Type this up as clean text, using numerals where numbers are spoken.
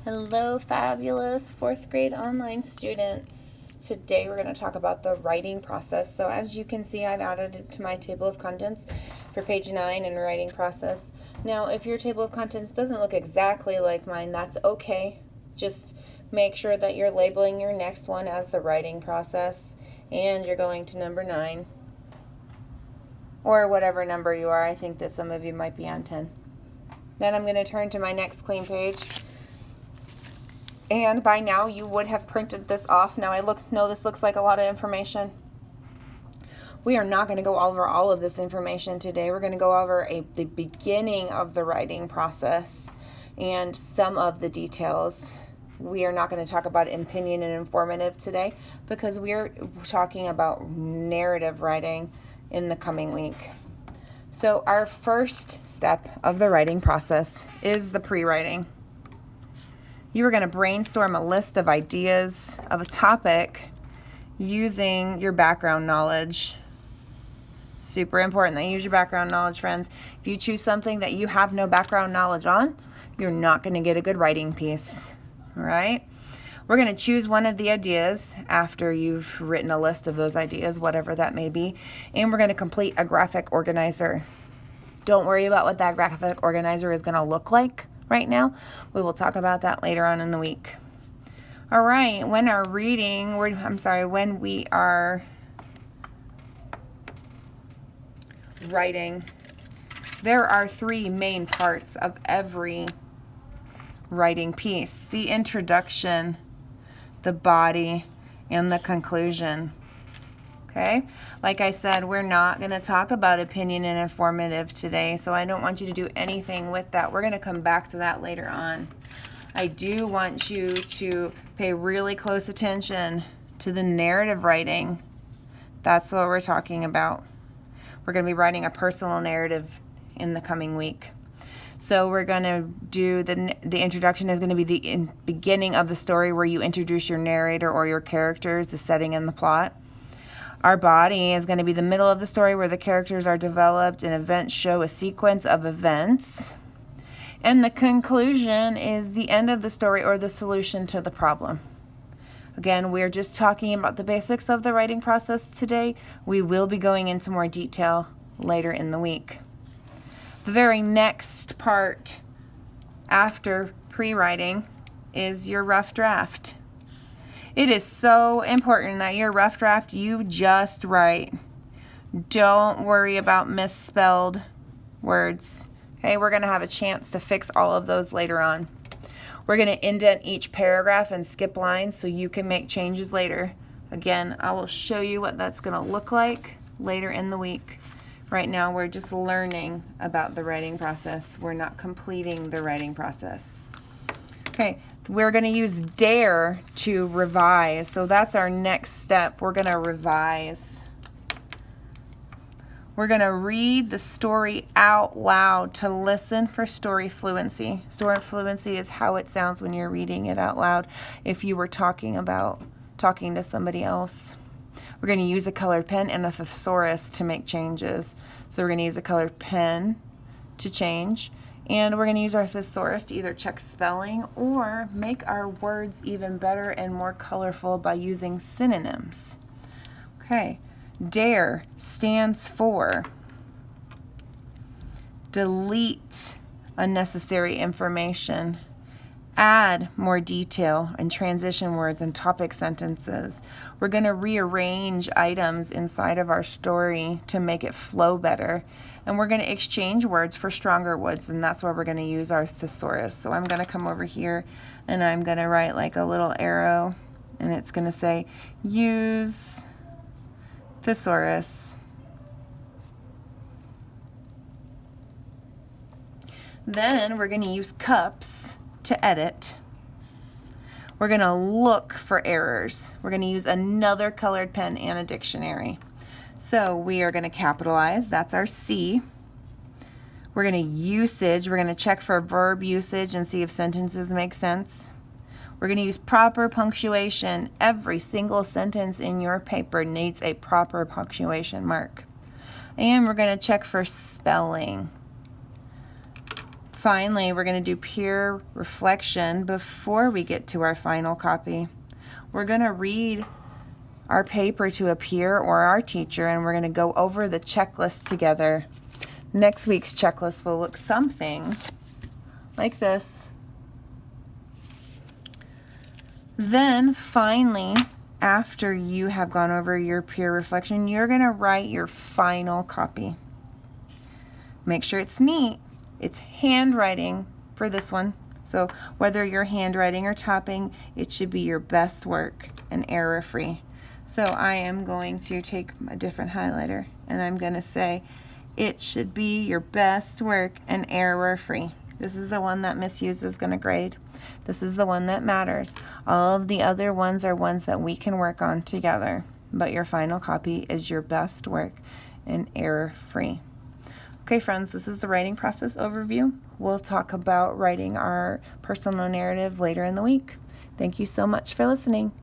Hello, fabulous fourth grade online students. Today we're going to talk about the writing process. So as you can see, I've added it to my table of contents for page 9 in writing process. Now, if your table of contents doesn't look exactly like mine, that's okay. Just make sure that you're labeling your next one as the writing process, and you're going to number 9, or whatever number you are. I think that some of you might be on 10. Then I'm going to turn to my next clean page. And by now you would have printed this off. Now I know this looks like a lot of information. We are not going to go over all of this information today. We're going to go over the beginning of the writing process and some of the details. We are not going to talk about opinion and informative today because we are talking about narrative writing in the coming week. So our first step of the writing process is the pre-writing. You are going to brainstorm a list of ideas of a topic using your background knowledge. Super important that you use your background knowledge, friends. If you choose something that you have no background knowledge on, you're not going to get a good writing piece. All right? We're going to choose one of the ideas after you've written a list of those ideas, whatever that may be, and we're going to complete a graphic organizer. Don't worry about what that graphic organizer is going to look like right now. We will talk about that later on in the week. All right, when we are writing, there are 3 main parts of every writing piece: the introduction, the body, and the conclusion. Okay? Like I said, we're not going to talk about opinion and informative today, so I don't want you to do anything with that. We're going to come back to that later on. I do want you to pay really close attention to the narrative writing. That's what we're talking about. We're going to be writing a personal narrative in the coming week. So we're going to do the introduction is going to be the beginning of the story where you introduce your narrator or your characters, the setting and the plot. Our body is going to be the middle of the story where the characters are developed and events show a sequence of events. And the conclusion is the end of the story or the solution to the problem. Again, we're just talking about the basics of the writing process today. We will be going into more detail later in the week. The very next part after pre-writing is your rough draft. It is so important that your rough draft you just write. Don't worry about misspelled words. Okay, we're going to have a chance to fix all of those later on. We're going to indent each paragraph and skip lines so you can make changes later. Again, I will show you what that's going to look like later in the week. Right now, we're just learning about the writing process. We're not completing the writing process. Okay, we're going to use DARE to revise. So that's our next step. We're going to revise. We're going to read the story out loud to listen for story fluency. Story fluency is how it sounds when you're reading it out loud if you were talking to somebody else. We're going to use a colored pen and a thesaurus to make changes. So we're going to use a colored pen to change. And we're going to use our thesaurus to either check spelling or make our words even better and more colorful by using synonyms. Okay, DARE stands for delete unnecessary information, add more detail and transition words and topic sentences. We're going to rearrange items inside of our story to make it flow better. And we're going to exchange words for stronger words, and that's where we're going to use our thesaurus. So I'm going to come over here and I'm going to write like a little arrow, and it's going to say use thesaurus. Then we're going to use cups to edit. We're going to look for errors. We're going to use another colored pen and a dictionary. So we are going to capitalize. That's our C. We're going to usage. We're going to check for verb usage and see if sentences make sense. We're going to use proper punctuation. Every single sentence in your paper needs a proper punctuation mark. And we're going to check for spelling. Finally, we're going to do peer reflection before we get to our final copy. We're going to read our paper to a peer or our teacher, and we're going to go over the checklist together. Next week's checklist will look something like this. Then finally, after you have gone over your peer reflection, you're going to write your final copy. Make sure it's neat. It's handwriting for this one. So whether you're handwriting or typing, it should be your best work and error-free. So I am going to take a different highlighter and I'm going to say it should be your best work and error-free. This is the one that Miss Hughes is going to grade. This is the one that matters. All of the other ones are ones that we can work on together. But your final copy is your best work and error-free. Okay, friends, this is the writing process overview. We'll talk about writing our personal narrative later in the week. Thank you so much for listening.